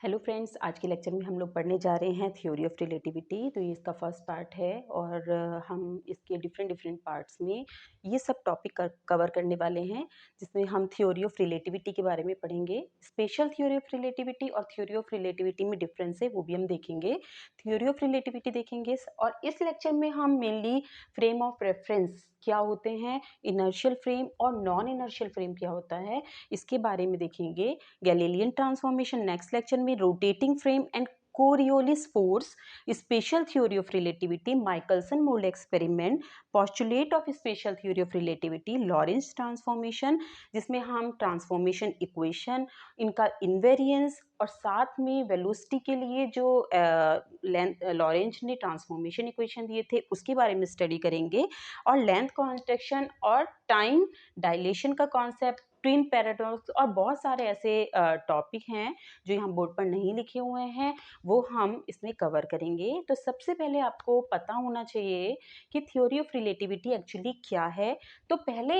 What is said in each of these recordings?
Hello friends, आज के lecture में हम लोग पढ़ने जा रहे हैं थ्योरी ऑफ रिलेटिविटी। तो ये इसका फर्स्ट पार्ट है और हम इसके डिफरेंट डिफरेंट पार्ट्स में ये सब टॉपिक कवर करने वाले हैं, जिसमें हम थ्योरी ऑफ रिलेटिविटी के बारे में पढ़ेंगे। स्पेशल थ्योरी ऑफ रिलेटिविटी और थ्योरी ऑफ रिलेटिविटी में डिफरेंस है, वो भी हम देखेंगे। थ्योरी ऑफ रिलेटिविटी देखेंगे और इस लेक्चर में हम मेनली फ्रेम ऑफ रेफरेंस क्या होते हैं, इनर्शियल फ्रेम और नॉन इनर्शियल फ्रेम क्या होता है, इसके बारे में देखेंगे। गैलीलियन ट्रांसफॉर्मेशन नेक्स्ट लेक्चर में, rotating frame and Coriolis force, special theory of relativity, Michelson mould experiment, postulate of special theory of relativity, Lorentz transformation जिसमें हम ट्रांसफॉर्मेशन इक्वेशन, इनका इन्वेरिएंस और साथ में वेलोसिटी के लिए जो लॉरेंज ने ट्रांसफॉर्मेशन इक्वेशन दिए थे उसके बारे में स्टडी करेंगे। और लेंथ कॉन्स्ट्रक्शन और टाइम डायलेशन का कॉन्सेप्ट, ट्विन पैराडॉक्स और बहुत सारे ऐसे टॉपिक हैं जो यहाँ बोर्ड पर नहीं लिखे हुए हैं, वो हम इसमें कवर करेंगे। तो सबसे पहले आपको पता होना चाहिए कि थ्योरी ऑफ रिलेटिविटी एक्चुअली क्या है। तो पहले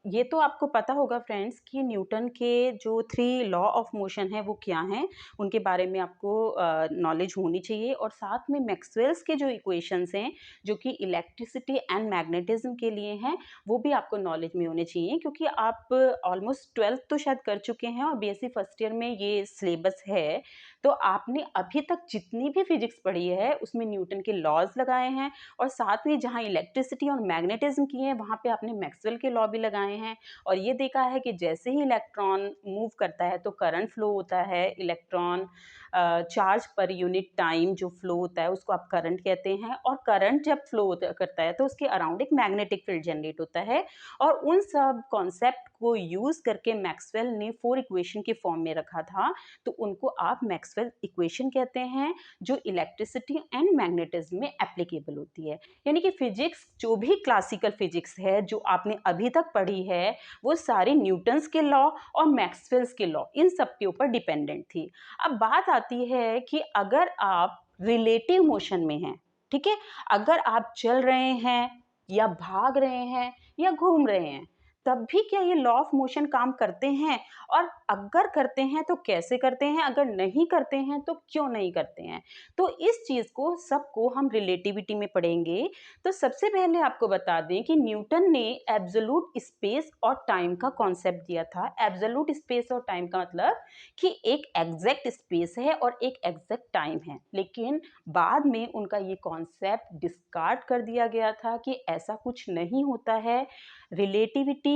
ये तो आपको पता होगा फ्रेंड्स कि न्यूटन के जो 3 लॉ ऑफ मोशन है वो क्या हैं, उनके बारे में आपको नॉलेज होनी चाहिए। और साथ में मैक्सवेल्स के जो इक्वेशंस हैं जो कि इलेक्ट्रिसिटी एंड मैग्नेटिज्म के लिए हैं, वो भी आपको नॉलेज में होने चाहिए, क्योंकि आप ऑलमोस्ट 12th तो शायद कर चुके हैं और बीएससी फर्स्ट ईयर में ये सिलेबस है। तो आपने अभी तक जितनी भी फिजिक्स पढ़ी है उसमें न्यूटन के लॉज लगाए हैं और साथ में जहाँ इलेक्ट्रिसिटी और मैग्नेटिज्म की है वहाँ पे आपने मैक्सवेल के लॉ भी लगाए हैं। और ये देखा है कि जैसे ही इलेक्ट्रॉन मूव करता है तो करंट फ्लो होता है। Electron charge per unit time जो फ्लो होता है उसको आप करंट कहते हैं, और करंट जब फ्लो करता है तो उसके अराउंड एक मैग्नेटिक फील्ड जनरेट होता है। और उन सब कॉन्सेप्ट को यूज करके मैक्सवेल ने 4 इक्वेशन के फॉर्म में रखा था, तो उनको आप मैक्सवेल इक्वेशन कहते हैं, जो इलेक्ट्रिसिटी एंड मैग्नेटिज्म में एप्लीकेबल होती है। यानी कि फिजिक्स, जो भी क्लासिकल फिजिक्स है जो आपने अभी तक पढ़ी है, वो सारी न्यूटन्स के लॉ और मैक्सवेल्स के लॉ इन सब के ऊपर डिपेंडेंट थी। अब बात आती है कि अगर आप रिलेटिव मोशन में हैं, ठीक है, अगर आप चल रहे हैं या भाग रहे हैं या घूम रहे हैं, तब भी क्या ये लॉ ऑफ मोशन काम करते हैं? और अगर करते हैं तो कैसे करते हैं, अगर नहीं करते हैं तो क्यों नहीं करते हैं? तो इस चीज को सबको हम रिलेटिविटी में पढ़ेंगे। तो सबसे पहले आपको बता दें कि न्यूटन ने एब्सोल्यूट स्पेस और टाइम का कॉन्सेप्ट दिया था। एब्सोल्यूट स्पेस और टाइम का मतलब कि एक एग्जैक्ट स्पेस है और एक एग्जैक्ट टाइम है, लेकिन बाद में उनका ये कॉन्सेप्ट डिस्कार्ड कर दिया गया था कि ऐसा कुछ नहीं होता है। रिलेटिविटी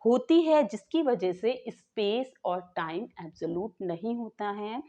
होती है जिसकी वजह से स्पेस और टाइम एब्सोल्यूट नहीं होता है।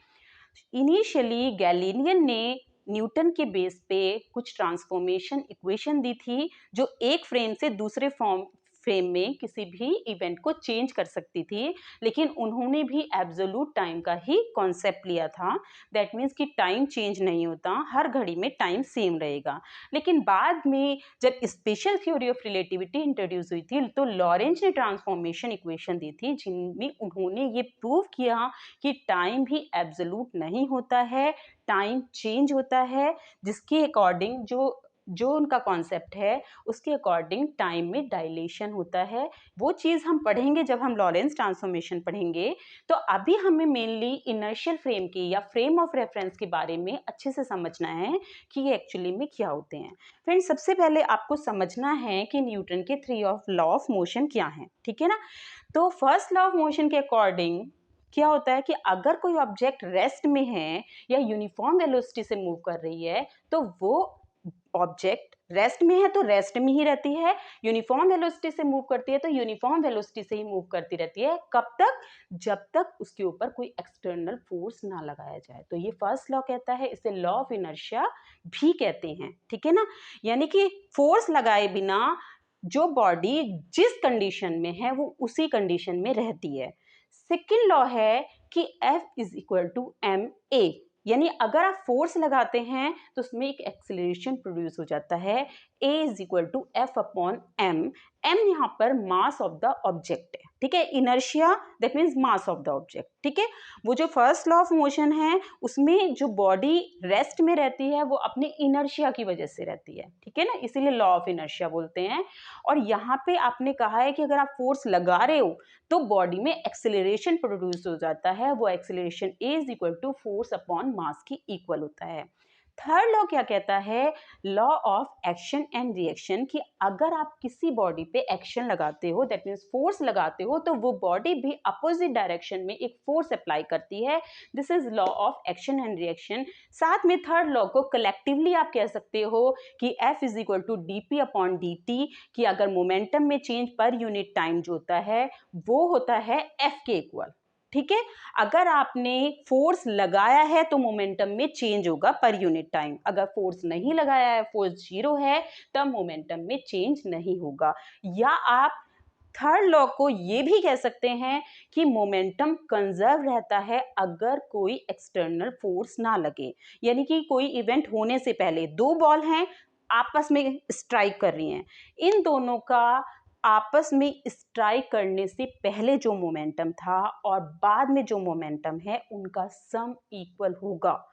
इनिशियली गैलीलियन ने न्यूटन के बेस पे कुछ ट्रांसफॉर्मेशन इक्वेशन दी थी, जो एक फ्रेम से दूसरे फॉर्म फ्रेम में किसी भी इवेंट को चेंज कर सकती थी, लेकिन उन्होंने भी एब्सोल्यूट टाइम का ही कॉन्सेप्ट लिया था। दैट मीन्स कि टाइम चेंज नहीं होता, हर घड़ी में टाइम सेम रहेगा। लेकिन बाद में जब special theory of relativity introduce हुई थी, तो लॉरेंज ने ट्रांसफॉर्मेशन इक्वेशन दी थी, जिनमें उन्होंने ये प्रूव किया कि टाइम भी एब्सोल्यूट नहीं होता है, टाइम चेंज होता है, जिसके अकॉर्डिंग जो जो उनका कॉन्सेप्ट है उसके अकॉर्डिंग टाइम में डायलेशन होता है। वो चीज़ हम पढ़ेंगे जब हम लॉरेंस ट्रांसफॉर्मेशन पढ़ेंगे। तो अभी हमें मेनली इनर्शियल फ्रेम की या फ्रेम ऑफ रेफरेंस के बारे में अच्छे से समझना है कि ये एक्चुअली में क्या होते हैं। फ्रेंड्स, सबसे पहले आपको समझना है कि न्यूटन के 3 ऑफ लॉ ऑफ मोशन क्या हैं, ठीक है ना। तो फर्स्ट लॉ ऑफ मोशन के अकॉर्डिंग क्या होता है कि अगर कोई ऑब्जेक्ट रेस्ट में है या यूनिफॉर्म वेलोसिटी से मूव कर रही है, तो वो ऑब्जेक्ट रेस्ट में है तो रेस्ट में ही रहती है, यूनिफॉर्म वेलोसिटी से मूव करती है तो यूनिफॉर्म वेलोसिटी से ही मूव करती रहती है। कब तक? जब तक उसके ऊपर कोई एक्सटर्नल फोर्स ना लगाया जाए। तो ये फर्स्ट लॉ कहता है, इसे लॉ ऑफ इनर्शिया भी कहते हैं, ठीक है ना। यानी कि फोर्स लगाए बिना जो बॉडी जिस कंडीशन में है वो उसी कंडीशन में रहती है। सेकेंड लॉ है कि F is equal to M A, यानी अगर आप फोर्स लगाते हैं तो उसमें एक एक्सेलरेशन प्रोड्यूस हो जाता है। A is equal to F upon M. m यहाँ पर मास ऑफ द ऑब्जेक्ट है, ठीक है। Inertia that means mass of the object, ठीक है। वो जो फर्स्ट लॉ ऑफ मोशन है उसमें जो बॉडी रेस्ट में रहती है वो अपने इनर्शिया की वजह से रहती है, ठीक है ना, इसीलिए लॉ ऑफ इनर्शिया बोलते हैं। और यहाँ पे आपने कहा है कि अगर आप फोर्स लगा रहे हो तो बॉडी में एक्सेलरेशन प्रोड्यूस हो जाता है, वो acceleration is equal to force upon mass की इक्वल होता है। थर्ड लॉ क्या कहता है, law of action and reaction, कि अगर आप किसी बॉडी पे एक्शन लगाते हो दैट मीन्स फोर्स लगाते हो तो वो बॉडी भी अपोजिट डायरेक्शन में एक फोर्स अप्लाई करती है। This is law of action and reaction. साथ में थर्ड लॉ को कलेक्टिवली आप कह सकते हो कि F is equal to D P upon D T, कि अगर मोमेंटम में चेंज पर यूनिट टाइम जो होता है वो होता है F के इक्वल, ठीक है। अगर आपने फोर्स लगाया है तो मोमेंटम में चेंज होगा पर यूनिट टाइम, अगर फोर्स नहीं लगाया है, फोर्स 0 है, तब मोमेंटम में चेंज नहीं होगा। या आप थर्ड लॉ को ये भी कह सकते हैं कि मोमेंटम कंजर्व रहता है अगर कोई एक्सटर्नल फोर्स ना लगे, यानी कि कोई इवेंट होने से पहले दो बॉल हैं आपस में स्ट्राइक कर रही हैं, इन दोनों का आपस में स्ट्राइक करने से पहले जो मोमेंटम था और बाद में जो मोमेंटम है उनका सम इक्वल होगा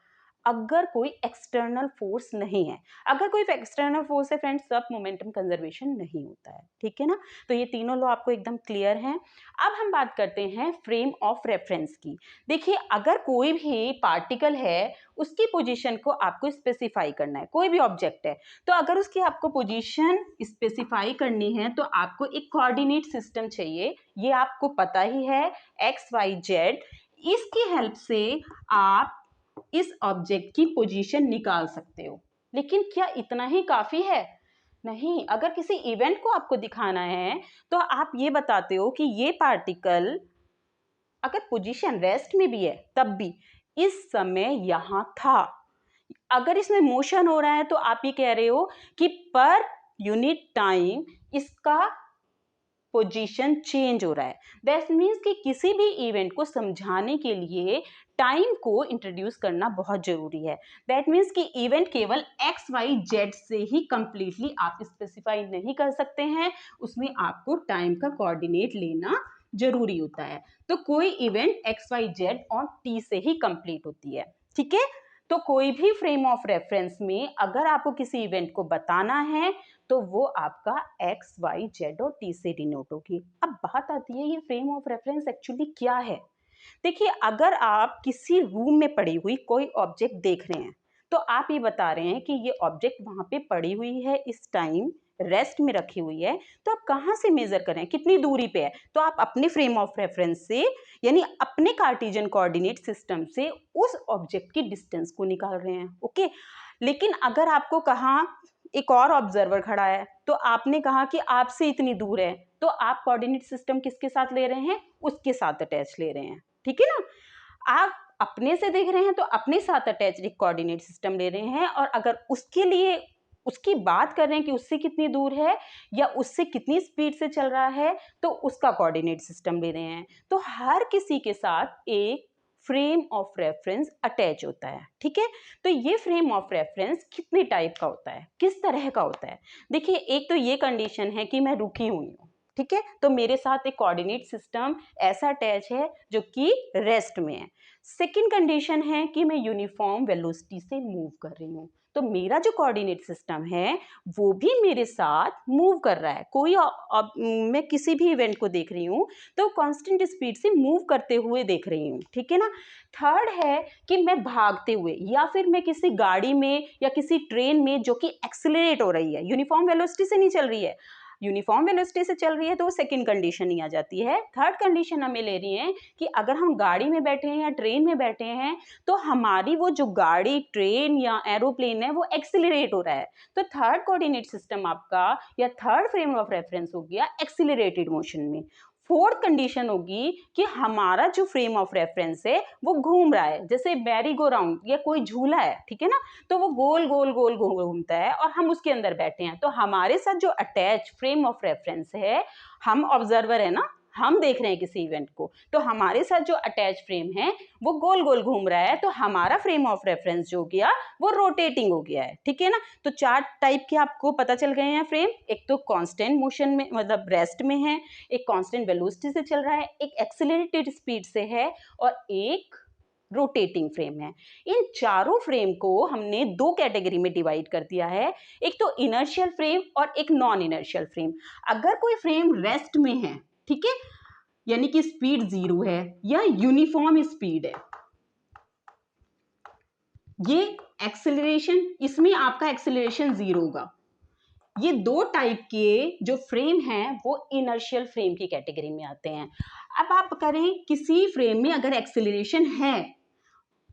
अगर कोई एक्सटर्नल फोर्स नहीं है। अगर कोई एक्सटर्नल फोर्स है फ्रेंड्स तब मोमेंटम कंजर्वेशन नहीं होता है, ठीक है ना। तो ये तीनों लॉ आपको एकदम क्लियर हैं। अब हम बात करते हैं फ्रेम ऑफ रेफरेंस की। देखिए अगर कोई भी पार्टिकल है उसकी पोजीशन को आपको स्पेसिफाई करना है, कोई भी ऑब्जेक्ट है तो अगर उसकी आपको पोजीशन स्पेसिफाई करनी है तो आपको एक कोऑर्डिनेट सिस्टम चाहिए, ये आपको पता ही है, एक्स वाई जेड। इसकी हेल्प से आप इस ऑब्जेक्ट की पोजीशन निकाल सकते हो। लेकिन क्या इतना ही काफी है? नहीं, अगर किसी इवेंट को आपको दिखाना है तो आप ये बताते हो कि ये पार्टिकल अगर पोजीशन रेस्ट में भी है तब भी इस समय यहां था। अगर इसमें मोशन हो रहा है तो आप ये कह रहे हो कि पर यूनिट टाइम इसका पोजीशन चेंज हो रहा है। दैट मीन्स कि किसी भी इवेंट को समझाने के लिए टाइम को इंट्रोड्यूस करना बहुत जरूरी है। दैट मीन्स कि इवेंट केवल एक्स वाई जेड से ही कंप्लीटली आप स्पेसिफाई नहीं कर सकते हैं, उसमें आपको टाइम का कोऑर्डिनेट लेना जरूरी होता है। तो कोई इवेंट एक्स वाई जेड और टी से ही कंप्लीट होती है, ठीक है। तो कोई भी फ्रेम ऑफ रेफरेंस में अगर आपको किसी इवेंट को बताना है तो वो आपका एक्स वाई जेड और टी से डिनोट होगी। अब बात आती है ये फ्रेम ऑफ रेफरेंस एक्चुअली क्या है। देखिए अगर आप किसी रूम में पड़ी हुई कोई ऑब्जेक्ट देख रहे हैं तो आप ये बता रहे हैं कि ये ऑब्जेक्ट वहां पे पड़ी हुई है, इस टाइम रेस्ट में रखी हुई है, तो आप कहाँ से मेजर करें, कितनी दूरी पे है, तो आप अपने फ्रेम ऑफ रेफरेंस से यानी अपने कार्टेशियन कोऑर्डिनेट सिस्टम से उस ऑब्जेक्ट की डिस्टेंस को निकाल रहे हैं, ओके। लेकिन अगर आपको कहा एक और ऑब्जर्वर खड़ा है तो आपने कहा कि आपसे इतनी दूर है, तो आप कोऑर्डिनेट सिस्टम किसके साथ ले रहे हैं, उसके साथ अटैच ले रहे हैं, ठीक है ना। आप अपने से देख रहे हैं तो अपने साथ अटैच एक कोऑर्डिनेट सिस्टम ले रहे हैं, और अगर उसके लिए उसकी बात कर रहे हैं कि उससे कितनी दूर है या उससे कितनी स्पीड से चल रहा है तो उसका कोऑर्डिनेट सिस्टम ले रहे हैं। तो हर किसी के साथ एक फ्रेम ऑफ रेफरेंस अटैच होता है, ठीक है। तो ये फ्रेम ऑफ रेफरेंस कितने टाइप का होता है, किस तरह का होता है। देखिए एक तो ये कंडीशन है कि मैं रुकी हुई हूँ, ठीक है, तो मेरे साथ एक कोऑर्डिनेट सिस्टम ऐसा अटैच है जो कि रेस्ट में है। सेकंड कंडीशन है कि मैं यूनिफॉर्म वेलोसिटी से मूव कर रही हूँ, तो मेरा जो कोऑर्डिनेट सिस्टम है वो भी मेरे साथ मूव कर रहा है। कोई मैं किसी भी इवेंट को देख रही हूँ तो कांस्टेंट स्पीड से मूव करते हुए देख रही हूँ, ठीक है ना। थर्ड है कि मैं भागते हुए या फिर मैं किसी गाड़ी में या किसी ट्रेन में जो कि एक्सेलरेट हो रही है, यूनिफॉर्म वेलोसिटी से नहीं चल रही है, यूनिफॉर्म वेलोसिटी से चल रही है तो वो सेकंड कंडीशन ही आ जाती है। थर्ड कंडीशन हमें ले रही है कि अगर हम गाड़ी में बैठे हैं या ट्रेन में बैठे हैं तो हमारी वो जो गाड़ी ट्रेन या एरोप्लेन है वो एक्सिलरेट हो रहा है, तो थर्ड कोऑर्डिनेट सिस्टम आपका या थर्ड फ्रेम ऑफ रेफरेंस हो गया एक्सिलरेटेड मोशन में। फोर्थ कंडीशन होगी कि हमारा जो फ्रेम ऑफ रेफरेंस है वो घूम रहा है, जैसे मैरी गो राउंड या कोई झूला है, ठीक है ना, तो वो गोल गोल गोल गोल घूमता है और हम उसके अंदर बैठे हैं, तो हमारे साथ जो अटैच फ्रेम ऑफ रेफरेंस है, हम ऑब्जर्वर है ना, हम देख रहे हैं किसी इवेंट को, तो हमारे साथ जो अटैच फ्रेम है वो गोल गोल घूम रहा है, तो हमारा फ्रेम ऑफ रेफरेंस जो गया वो रोटेटिंग हो गया है, ठीक है ना। तो 4 टाइप के आपको पता चल गए हैं फ्रेम। एक तो कांस्टेंट मोशन में मतलब रेस्ट में है, एक कांस्टेंट वेलोसिटी से चल रहा है, एक एक्सेलरेटेड स्पीड से है और एक रोटेटिंग फ्रेम है। इन चारों फ्रेम को हमने 2 कैटेगरी में डिवाइड कर दिया है, एक तो इनर्शियल फ्रेम और एक नॉन इनर्शियल फ्रेम। अगर कोई फ्रेम रेस्ट में है, ठीक है, यानी कि स्पीड 0 है या यूनिफॉर्म स्पीड है, ये एक्सेलरेशन, इसमें आपका एक्सेलरेशन 0 होगा। ये 2 टाइप के जो फ्रेम हैं वो इनर्शियल फ्रेम की कैटेगरी में आते हैं। अब आप करें किसी फ्रेम में अगर एक्सेलरेशन है,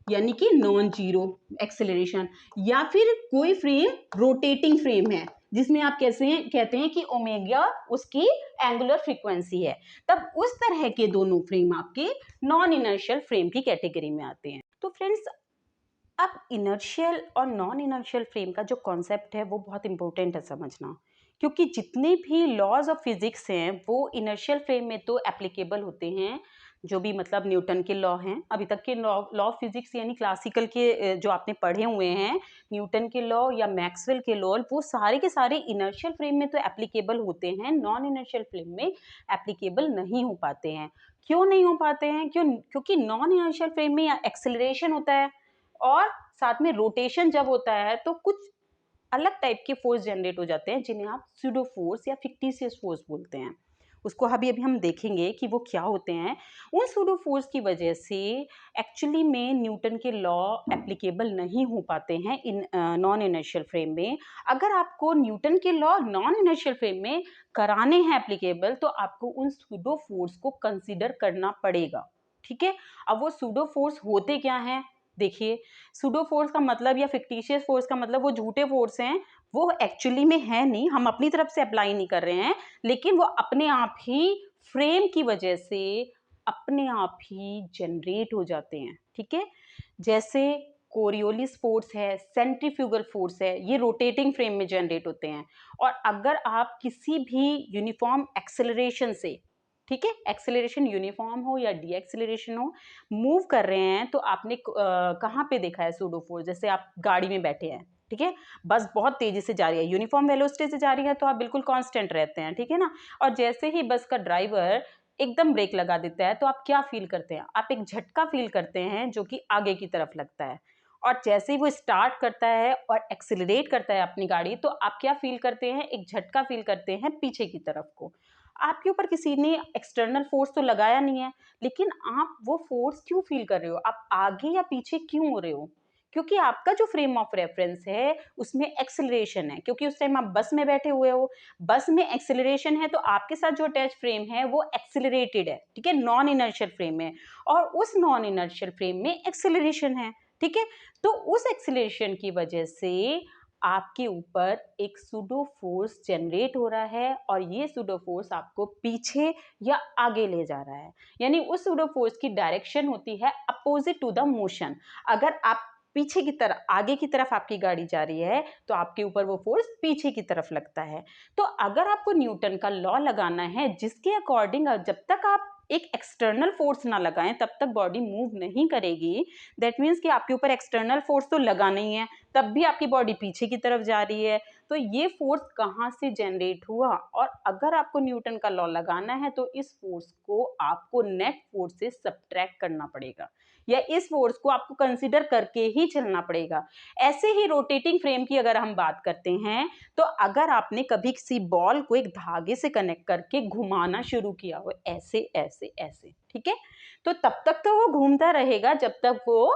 यानी कि नॉन जीरो एक्सेलरेशन, या फिर कोई फ्रेम रोटेटिंग फ्रेम है जिसमें आप कैसे कहते हैं कि ओमेगा उसकी एंगुलर फ्रीक्वेंसी है, तब उस तरह के दोनों फ्रेम आपके नॉन इनर्शियल फ्रेम की कैटेगरी में आते हैं। तो फ्रेंड्स, अब इनर्शियल और नॉन इनर्शियल फ्रेम का जो कॉन्सेप्ट है वो बहुत इंपॉर्टेंट है समझना, क्योंकि जितने भी लॉज ऑफ फिजिक्स हैं वो इनर्शियल फ्रेम में तो एप्लीकेबल होते हैं, जो भी मतलब न्यूटन के लॉ हैं, अभी तक के लॉ ऑफ फिजिक्स यानी क्लासिकल के जो आपने पढ़े हुए हैं, न्यूटन के लॉ या मैक्सवेल के लॉ, वो सारे के सारे इनर्शियल फ्रेम में तो एप्लीकेबल होते हैं, नॉन इनर्शियल फ्रेम में एप्लीकेबल नहीं हो पाते हैं। क्यों नहीं हो पाते हैं? क्योंकि नॉन इनर्शियल फ्रेम में एक्सेलरेशन होता है और साथ में रोटेशन जब होता है तो कुछ अलग टाइप के फोर्स जनरेट हो जाते हैं जिन्हें आप स्यूडो फोर्स या फिक्टिशियस फोर्स बोलते हैं। उसको अभी अभी हम देखेंगे कि वो क्या होते हैं। उन स्यूडो फोर्स की वजह से एक्चुअली में न्यूटन के लॉ एप्लीकेबल नहीं हो पाते हैं इन नॉन इनर्शियल फ्रेम में। अगर आपको न्यूटन के लॉ नॉन इनर्शियल फ्रेम में कराने हैं एप्लीकेबल, तो आपको उन स्यूडो फोर्स को कंसिडर करना पड़ेगा, ठीक है। अब वो स्यूडो फोर्स होते क्या हैं? देखिए, सूडो फोर्स का मतलब या फिक्टिशियस फोर्स का मतलब वो झूठे फोर्स हैं, वो एक्चुअली में है नहीं, हम अपनी तरफ से अप्लाई नहीं कर रहे हैं, लेकिन वो अपने आप ही फ्रेम की वजह से अपने आप ही जनरेट हो जाते हैं, ठीक है। जैसे कोरियोलिस फोर्स है, सेंट्रीफ्यूगल फोर्स है, ये रोटेटिंग फ्रेम में जनरेट होते हैं। और अगर आप किसी भी यूनिफॉर्म एक्सेलरेशन से, ठीक है, एक्सेलरेशन यूनिफॉर्म हो या डी एक्सेलरेशन हो, मूव कर रहे हैं, तो आपने कहाँ पे देखा है सूडो फोर्स? जैसे आप गाड़ी में बैठे हैं, ठीक है, बस बहुत तेजी से जा रही है, यूनिफॉर्म वेलोसिटी से जा रही है, तो आप बिल्कुल कांस्टेंट रहते हैं, ठीक है ना। और जैसे ही बस का ड्राइवर एकदम ब्रेक लगा देता है, तो आप क्या फील करते हैं? आप एक झटका फील करते हैं जो कि आगे की तरफ लगता है। और जैसे ही वो स्टार्ट करता है और एक्सेलरेट करता है अपनी गाड़ी, तो आप क्या फील करते हैं? एक झटका फील करते हैं पीछे की तरफ को। आपके ऊपर किसी ने एक्सटर्नल फोर्स तो लगाया नहीं है, लेकिन आप वो फोर्स क्यों फील कर रहे हो? आप आगे या पीछे क्यों हो रहे हो? क्योंकि आपका जो फ्रेम ऑफ रेफरेंस है उसमें एक्सेलरेशन है, क्योंकि उस टाइम आप बस में बैठे हुए हो, बस में एक्सेलरेशन है, तो आपके साथ जो अटैच फ्रेम है वो एक्सेलरेटेड है, ठीक है, नॉन इनर्शियल फ्रेम है, और उस नॉन इनर्शियल फ्रेम में एक्सेलरेशन है, ठीक है। तो उस एक्सेलरेशन की वजह से आपके ऊपर एक सूडो फोर्स जनरेट हो रहा है, और ये सूडो फोर्स आपको पीछे या आगे ले जा रहा है, यानी उस सूडो फोर्स की डायरेक्शन होती है अपोजिट टू द मोशन। अगर आप पीछे की तरफ, आगे की तरफ आपकी गाड़ी जा रही है, तो आपके ऊपर वो फोर्स पीछे की तरफ लगता है। तो अगर आपको न्यूटन का लॉ लगाना है जिसके अकॉर्डिंग जब तक आप एक एक्सटर्नल फोर्स ना लगाएं तब तक बॉडी मूव नहीं करेगी, दैट मीन्स कि आपके ऊपर एक्सटर्नल फोर्स तो लगा नहीं है, तब भी आपकी बॉडी पीछे की तरफ जा रही है, तो ये फोर्स कहाँ से जनरेट हुआ? और अगर आपको न्यूटन का लॉ लगाना है तो इस फोर्स को आपको नेट फोर्स से सब्ट्रैक्ट करना पड़ेगा, या इस फोर्स को आपको कंसिडर करके ही चलना पड़ेगा। ऐसे ही रोटेटिंग फ्रेम की अगर हम बात करते हैं, तो अगर आपने कभी किसी बॉल को एक धागे से कनेक्ट करके घुमाना शुरू किया हो, ऐसे ऐसे ऐसे, ठीक है, तो तब तक तो वो घूमता रहेगा जब तक वो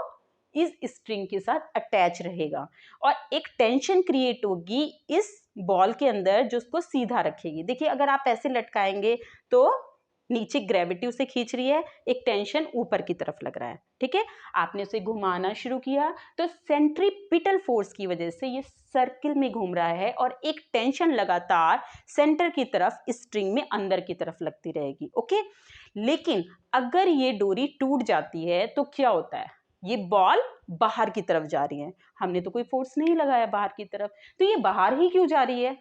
इस स्ट्रिंग के साथ अटैच रहेगा, और एक टेंशन क्रिएट होगी इस बॉल के अंदर जो उसको सीधा रखेगी। देखिए, अगर आप ऐसे लटकाएंगे तो नीचे ग्रेविटी उसे खींच रही है, एक टेंशन ऊपर की तरफ लग रहा है, ठीक है। आपने उसे घुमाना शुरू किया तो सेंट्रीपिटल फोर्स की वजह से ये सर्किल में घूम रहा है, और एक टेंशन लगातार सेंटर की तरफ स्ट्रिंग में अंदर की तरफ लगती रहेगी, ओके। लेकिन अगर ये डोरी टूट जाती है तो क्या होता है? ये बॉल बाहर की तरफ जा रही है, हमने तो कोई फोर्स नहीं लगाया बाहर की तरफ, तो ये बाहर ही क्यों जा रही है?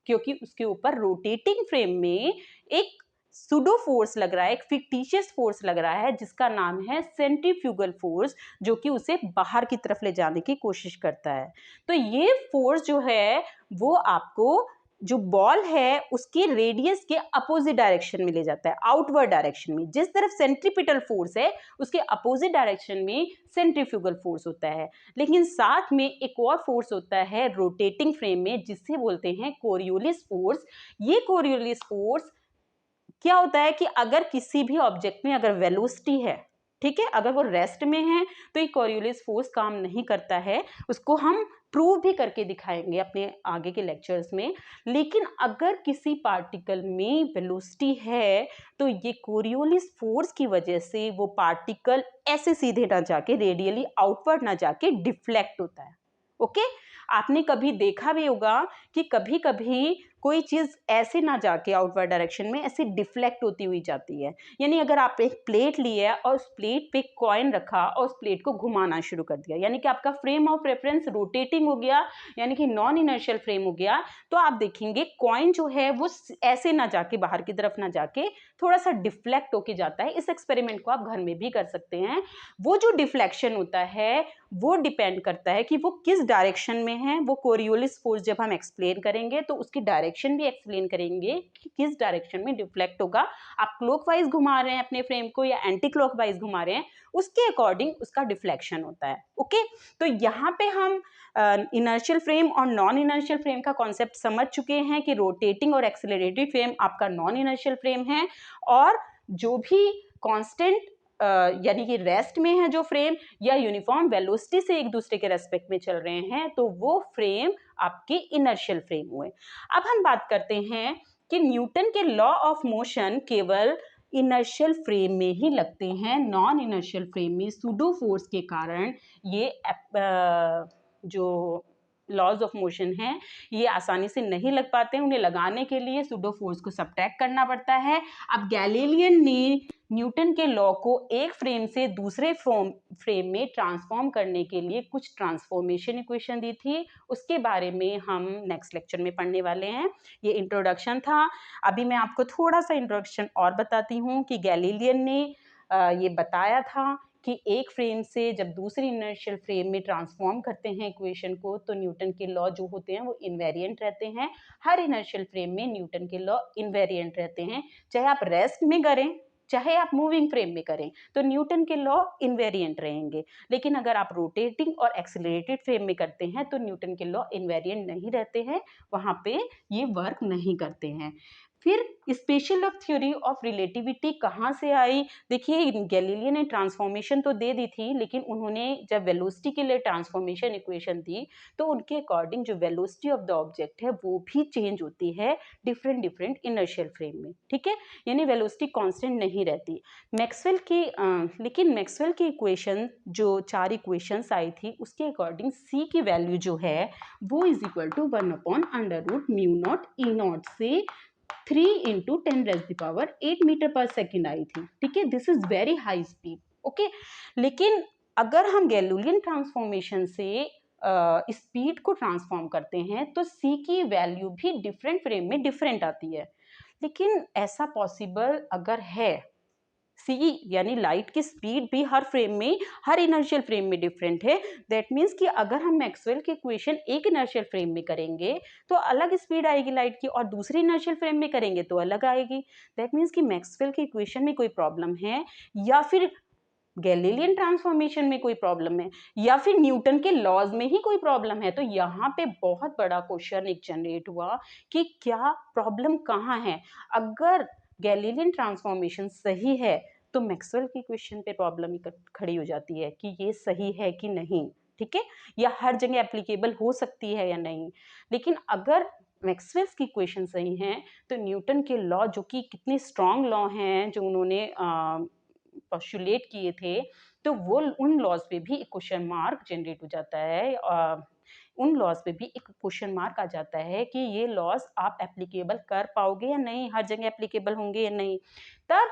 क्योंकि उसके ऊपर रोटेटिंग फ्रेम में एक सुडो फोर्स लग रहा है, एक फिक्टिशियस फोर्स लग रहा है जिसका नाम है सेंट्रीफ्यूगल फोर्स, जो कि उसे बाहर की तरफ ले जाने की कोशिश करता है। तो ये फोर्स जो है वो आपको जो बॉल है उसके रेडियस के अपोजिट डायरेक्शन में ले जाता है, आउटवर्ड डायरेक्शन में। जिस तरफ सेंट्रीपिटल फोर्स है उसके अपोजिट डायरेक्शन में सेंट्रीफ्यूगल फोर्स होता है। लेकिन साथ में एक और फोर्स होता है रोटेटिंग फ्रेम में, जिसे बोलते हैं कोरियोलिस फोर्स। ये कोरियोलिस फोर्स क्या होता है कि अगर किसी भी ऑब्जेक्ट में अगर वेलोसिटी है, ठीक है, अगर वो रेस्ट में है तो ये कोरियोलिस फोर्स काम नहीं करता है। उसको हम प्रूव भी करके दिखाएंगे अपने आगे के लेक्चर्स में। लेकिन अगर किसी पार्टिकल में वेलोसिटी है तो ये कोरियोलिस फोर्स की वजह से वो पार्टिकल ऐसे सीधे ना जाके, रेडियली आउटवर्ड ना जाके डिफ्लेक्ट होता है। ओके, आपने कभी देखा भी होगा कि कभी कभी कोई चीज ऐसे ना जाके आउटवर्ड डायरेक्शन में ऐसे डिफ्लेक्ट होती हुई जाती है। यानी अगर आप एक प्लेट लिए और उस प्लेट पे कॉइन रखा और उस प्लेट को घुमाना शुरू कर दिया, यानी कि आपका फ्रेम ऑफ रेफरेंस रोटेटिंग हो गया, यानी कि नॉन इनर्शियल फ्रेम हो गया, तो आप देखेंगे कॉइन जो है वो ऐसे ना जाके, बाहर की तरफ ना जाके, थोड़ा सा डिफ्लेक्ट होके जाता है। इस एक्सपेरिमेंट को आप घर में भी कर सकते हैं। वो जो डिफ्लेक्शन होता है वो डिपेंड करता है कि वो किस डायरेक्शन में है। वो कोरियोलिस फोर्स जब हम एक्सप्लेन करेंगे तो उसकी डायरेक्शन भी एक्सप्लेन करेंगे कि किस डायरेक्शन में डिफ्लेक्ट होगा। आप क्लॉकवाइज घुमा रहे हैं अपने फ्रेम को या एंटी क्लॉकवाइज घुमा रहे हैं, उसके अकॉर्डिंग उसका डिफ्लेक्शन होता है। ओके, तो यहाँ पे हम इनर्शियल फ्रेम और नॉन इनर्शियल फ्रेम का कॉन्सेप्ट समझ चुके हैं कि रोटेटिंग और एक्सिलरेटेड फ्रेम आपका नॉन इनर्शियल फ्रेम है, और जो भी कांस्टेंट यानी कि रेस्ट में है जो फ्रेम या यूनिफॉर्म वेलोसिटी से एक दूसरे के रेस्पेक्ट में चल रहे हैं, तो वो फ्रेम आपके इनर्शियल फ्रेम हुए। अब हम बात करते हैं कि न्यूटन के लॉ ऑफ मोशन केवल इनर्शियल फ्रेम में ही लगते हैं। नॉन इनर्शियल फ्रेम में सूडो फोर्स के कारण ये जो लॉज ऑफ मोशन हैं ये आसानी से नहीं लग पाते हैं। उन्हें लगाने के लिए सूडो फोर्स को सब्ट्रैक्ट करना पड़ता है। अब गैलीलियन ने न्यूटन के लॉ को एक फ्रेम से दूसरे फ्रेम में ट्रांसफॉर्म करने के लिए कुछ ट्रांसफॉर्मेशन इक्वेशन दी थी। उसके बारे में हम नेक्स्ट लेक्चर में पढ़ने वाले हैं। ये इंट्रोडक्शन था। अभी मैं आपको थोड़ा सा इंट्रोडक्शन और बताती हूँ कि गैलीलियन ने ये बताया था कि एक फ्रेम से जब दूसरी इनर्शियल फ्रेम में ट्रांसफॉर्म करते हैं इक्वेशन को, तो न्यूटन के लॉ जो होते हैं वो इनवेरिएंट रहते हैं। हर इनर्शियल फ्रेम में न्यूटन के लॉ इनवेरिएंट रहते हैं। चाहे आप रेस्ट में करें, चाहे आप मूविंग फ्रेम में करें, तो न्यूटन के लॉ इनवेरिएंट रहेंगे। लेकिन अगर आप रोटेटिंग और एक्सिलरेटेड फ्रेम में करते हैं तो न्यूटन के लॉ इनवेरिएंट नहीं रहते हैं, वहां पे ये वर्क नहीं करते हैं। फिर स्पेशल थ्योरी ऑफ रिलेटिविटी कहाँ से आई? देखिए, गैलीलियो ने ट्रांसफॉर्मेशन तो दे दी थी, लेकिन उन्होंने जब वेलोसिटी के लिए ट्रांसफॉर्मेशन इक्वेशन दी तो उनके अकॉर्डिंग जो वेलोसिटी ऑफ द ऑब्जेक्ट है वो भी चेंज होती है डिफरेंट डिफरेंट इनर्शियल फ्रेम में। ठीक है, यानी वेलोसिटी कांस्टेंट नहीं रहती। मैक्सवेल की लेकिन मैक्सवेल की इक्वेशन जो 4 इक्वेशंस आई थी उसके अकॉर्डिंग सी की वैल्यू जो है वो इज इक्वल टू 1/√μ0 से 3 into 10⁸ मीटर पर सेकेंड आई थी। ठीक है, this is very high speed. Okay, लेकिन अगर हम गैलीलियन ट्रांसफॉर्मेशन से स्पीड को ट्रांसफॉर्म करते हैं तो सी की वैल्यू भी डिफरेंट फ्रेम में डिफरेंट आती है। लेकिन ऐसा पॉसिबल अगर है, सी यानी लाइट की स्पीड भी हर फ्रेम में, हर इनर्शियल फ्रेम में डिफरेंट है। दैट मीन्स कि अगर हम मैक्सवेल की इक्वेशन एक इनर्शियल फ्रेम में करेंगे तो अलग स्पीड आएगी लाइट की, और दूसरी इनर्शियल फ्रेम में करेंगे तो अलग आएगी। दैट मीन्स कि मैक्सवेल की इक्वेशन में कोई प्रॉब्लम है, या फिर गैलीलियन ट्रांसफॉर्मेशन में कोई प्रॉब्लम है, या फिर न्यूटन के लॉज में ही कोई प्रॉब्लम है। तो यहाँ पे बहुत बड़ा क्वेश्चन एक जनरेट हुआ कि क्या प्रॉब्लम कहाँ है। अगर गैलीलियन ट्रांसफॉर्मेशन सही है तो मैक्सवेल की इक्वेशन पे प्रॉब्लम ही खड़ी हो जाती है कि ये सही है कि नहीं। ठीक है, या हर जगह एप्लीकेबल हो सकती है या नहीं। लेकिन अगर मैक्सवेल्स की इक्वेशन सही हैं तो न्यूटन के लॉ, जो कि कितने स्ट्रॉन्ग लॉ हैं जो उन्होंने पोस्टुलेट किए थे, तो वो उन लॉज पे भी एक क्वेश्चन मार्क जनरेट हो जाता है। उन लॉज पे भी एक क्वेश्चन मार्क आ जाता है कि ये लॉज आप एप्लीकेबल कर पाओगे या नहीं, हर जगह एप्लीकेबल होंगे या नहीं। तब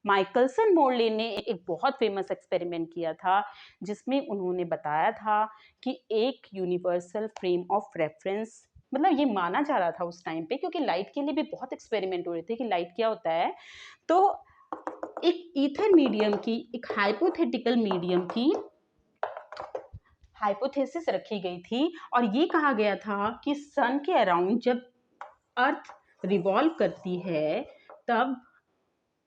माइकलसन मोर्ले ने एक बहुत फेमस एक्सपेरिमेंट किया था जिसमें उन्होंने बताया था कि एक यूनिवर्सल फ्रेम ऑफ रेफरेंस मतलब ये माना जा रहा था उस टाइम पे, क्योंकि लाइट के लिए भी बहुत एक्सपेरिमेंट हो रहे थे कि लाइट क्या होता है। तो एक ईथर मीडियम की, एक हाइपोथेटिकल मीडियम की हाइपोथेसिस रखी गई थी और ये कहा गया था कि सन के अराउंड जब अर्थ रिवॉल्व करती है तब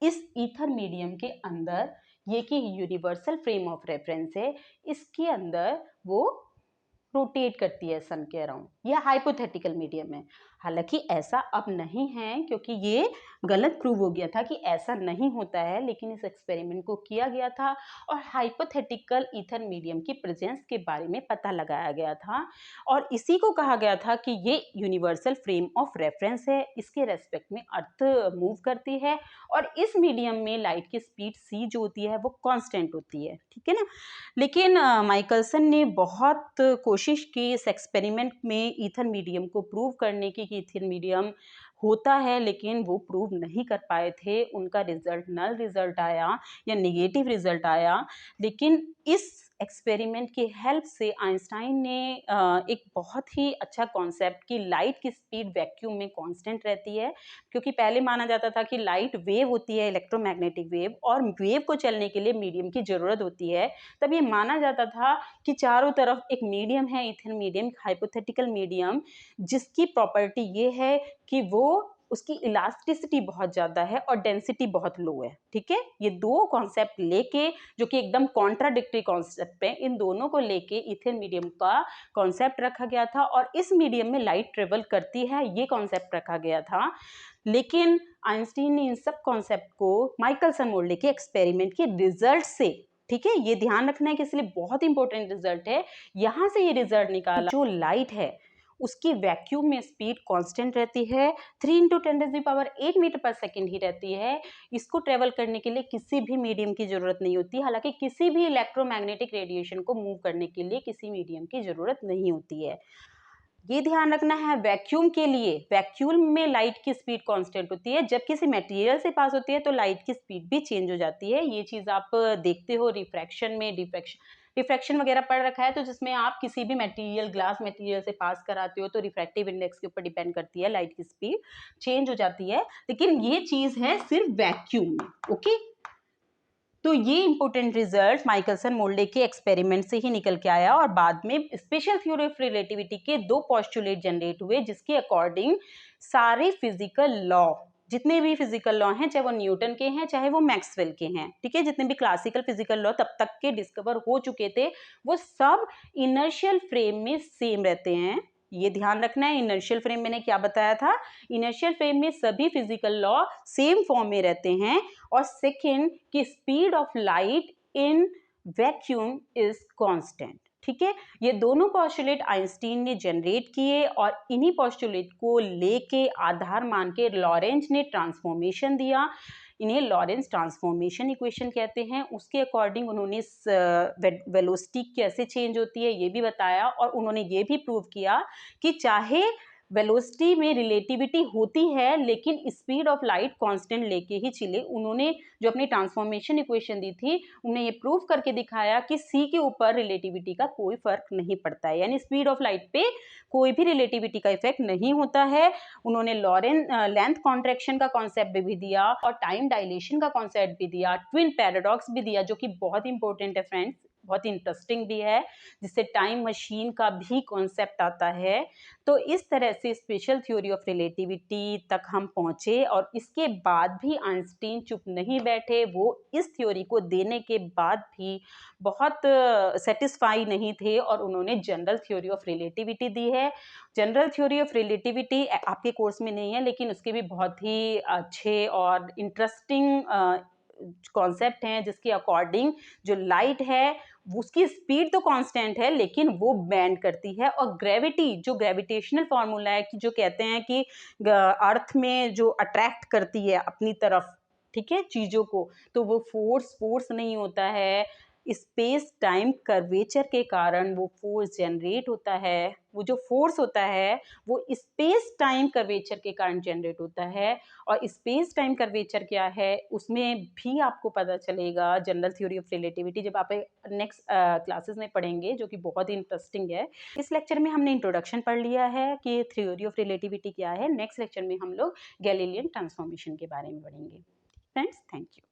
इस ईथर मीडियम के अंदर, ये कि यूनिवर्सल फ्रेम ऑफ रेफरेंस है, इसके अंदर वो रोटेट करती है सन के अराउंड। यह हाइपोथेटिकल मीडियम है। हालांकि ऐसा अब नहीं है, क्योंकि ये गलत प्रूव हो गया था कि ऐसा नहीं होता है, लेकिन इस एक्सपेरिमेंट को किया गया था और हाइपोथेटिकल ईथर मीडियम की प्रेजेंस के बारे में पता लगाया गया था और इसी को कहा गया था कि ये यूनिवर्सल फ्रेम ऑफ रेफरेंस है, इसके रेस्पेक्ट में अर्थ मूव करती है और इस मीडियम में लाइट की स्पीड सी जो होती है वो कांस्टेंट होती है, ठीक है ना। लेकिन माइकलसन ने बहुत कोशिश की इस एक्सपेरिमेंट में ईथर मीडियम को प्रूव करने की कि ईथर मीडियम होता है, लेकिन वो प्रूव नहीं कर पाए थे। उनका रिजल्ट नल रिजल्ट आया या नेगेटिव रिजल्ट आया। लेकिन इस एक्सपेरिमेंट की हेल्प से आइंस्टाइन ने एक बहुत ही अच्छा कॉन्सेप्ट कि लाइट की स्पीड वैक्यूम में कांस्टेंट रहती है, क्योंकि पहले माना जाता था कि लाइट वेव होती है, इलेक्ट्रोमैग्नेटिक वेव, और वेव को चलने के लिए मीडियम की ज़रूरत होती है। तब ये माना जाता था कि चारों तरफ एक मीडियम है, ईथर मीडियम, हाइपोथेटिकल मीडियम, जिसकी प्रॉपर्टी ये है कि वो उसकी इलास्टिसिटी बहुत ज़्यादा है और डेंसिटी बहुत लो है, ठीक है। ये दो कॉन्सेप्ट लेके, जो कि एकदम कॉन्ट्राडिक्टरी कॉन्सेप्ट है, इन दोनों को लेके ईथर मीडियम का कॉन्सेप्ट रखा गया था और इस मीडियम में लाइट ट्रेवल करती है, ये कॉन्सेप्ट रखा गया था। लेकिन आइंस्टीन ने इन सब कॉन्सेप्ट को माइकलसन मोर्ले के एक्सपेरिमेंट के रिजल्ट से, ठीक है, ये ध्यान रखना है कि इसलिए बहुत इंपॉर्टेंट रिजल्ट है, यहां से ये रिजल्ट निकाला जो लाइट है उसकी वैक्यूम में स्पीड कांस्टेंट रहती है, 3 × 10⁸ मीटर पर सेकेंड ही रहती है। इसको ट्रेवल करने के लिए किसी भी मीडियम की जरूरत नहीं होती। हालांकि किसी भी इलेक्ट्रोमैग्नेटिक रेडिएशन को मूव करने के लिए किसी मीडियम की जरूरत नहीं होती है। ये ध्यान रखना है, वैक्यूम के लिए, वैक्यूम में लाइट की स्पीड कांस्टेंट होती है, जब किसी मटेरियल से पास होती है तो लाइट की स्पीड भी चेंज हो जाती है। ये चीज आप देखते हो रिफ्रैक्शन में, रिफ्रैक्शन वगैरह पढ़ रखा है, तो जिसमें आप किसी भी मटेरियल, ग्लास मटेरियल से पास कराते हो तो रिफ्रैक्टिव इंडेक्स के ऊपर डिपेंड करती है, लाइट की स्पीड चेंज हो जाती है। लेकिन ये चीज है सिर्फ वैक्यूम में, ओके। तो ये इंपॉर्टेंट रिजल्ट माइकलसन मोल्डे के एक्सपेरिमेंट से ही निकल के आया और बाद में स्पेशल थ्योरी ऑफ रिलेटिविटी के दो पोस्टुलेट जनरेट हुए, जिसके अकॉर्डिंग सारे फिजिकल लॉ, जितने भी फिजिकल लॉ हैं, चाहे वो न्यूटन के हैं चाहे वो मैक्सवेल के हैं, ठीक है, जितने भी क्लासिकल फिजिकल लॉ तब तक के डिस्कवर हो चुके थे, वो सब इनर्शियल फ्रेम में सेम रहते हैं। ये ध्यान रखना है, इनर्शियल फ्रेम मैंने क्या बताया था, इनर्शियल फ्रेम में सभी फिजिकल लॉ सेम फॉर्म में रहते हैं। और सेकेंड कि speed of light in vacuum is constant, ठीक है। ये दोनों पोस्टुलेट आइंस्टीन ने जनरेट किए और इन्हीं पोस्टुलेट को लेके आधार मान के लॉरेंज ने ट्रांसफॉर्मेशन दिया। इन्हें लॉरेंस ट्रांसफॉर्मेशन इक्वेशन कहते हैं। उसके अकॉर्डिंग उन्होंने वेलोसिटी कैसे चेंज होती है ये भी बताया और उन्होंने ये भी प्रूव किया कि चाहे वेलोसिटी में रिलेटिविटी होती है लेकिन स्पीड ऑफ लाइट कांस्टेंट लेके ही चले। उन्होंने जो अपनी ट्रांसफॉर्मेशन इक्वेशन दी थी, उन्हें ये प्रूव करके दिखाया कि सी के ऊपर रिलेटिविटी का कोई फर्क नहीं पड़ता है, यानी स्पीड ऑफ लाइट पे कोई भी रिलेटिविटी का इफेक्ट नहीं होता है। उन्होंने लॉरेंस लेंथ कॉन्ट्रैक्शन का कॉन्सेप्ट भी दिया और टाइम डायलेशन का कॉन्सेप्ट भी दिया, ट्विन पैराडॉक्स भी दिया, जो कि बहुत इंपॉर्टेंट है फ्रेंड्स, बहुत इंटरेस्टिंग भी है, जिससे टाइम मशीन का भी कॉन्सेप्ट आता है। तो इस तरह से स्पेशल थ्योरी ऑफ रिलेटिविटी तक हम पहुंचे और इसके बाद भी आइंस्टीन चुप नहीं बैठे। वो इस थ्योरी को देने के बाद भी बहुत सेटिस्फाई नहीं थे और उन्होंने जनरल थ्योरी ऑफ रिलेटिविटी दी है। जनरल थ्योरी ऑफ रिलेटिविटी आपके कोर्स में नहीं है, लेकिन उसके भी बहुत ही अच्छे और इंटरेस्टिंग कॉन्सेप्ट हैं, जिसके अकॉर्डिंग जो लाइट है उसकी स्पीड तो कांस्टेंट है लेकिन वो बैंड करती है। और ग्रेविटी, जो ग्रेविटेशनल फॉर्मूला है कि जो कहते हैं कि अर्थ में जो अट्रैक्ट करती है अपनी तरफ, ठीक है, चीजों को, तो वो फोर्स नहीं होता है, स्पेस टाइम कर्वेचर के कारण वो फ़ोर्स जनरेट होता है, वो जो फ़ोर्स होता है वो स्पेस टाइम कर्वेचर के कारण जनरेट होता है। और स्पेस टाइम कर्वेचर क्या है उसमें भी आपको पता चलेगा जनरल थ्योरी ऑफ रिलेटिविटी जब आप नेक्स्ट क्लासेस में पढ़ेंगे, जो कि बहुत ही इंटरेस्टिंग है। इस लेक्चर में हमने इंट्रोडक्शन पढ़ लिया है कि थ्योरी ऑफ रिलेटिविटी क्या है। नेक्स्ट लेक्चर में हम लोग गैलीलियन ट्रांसफॉर्मेशन के बारे में पढ़ेंगे। Friends, thank you.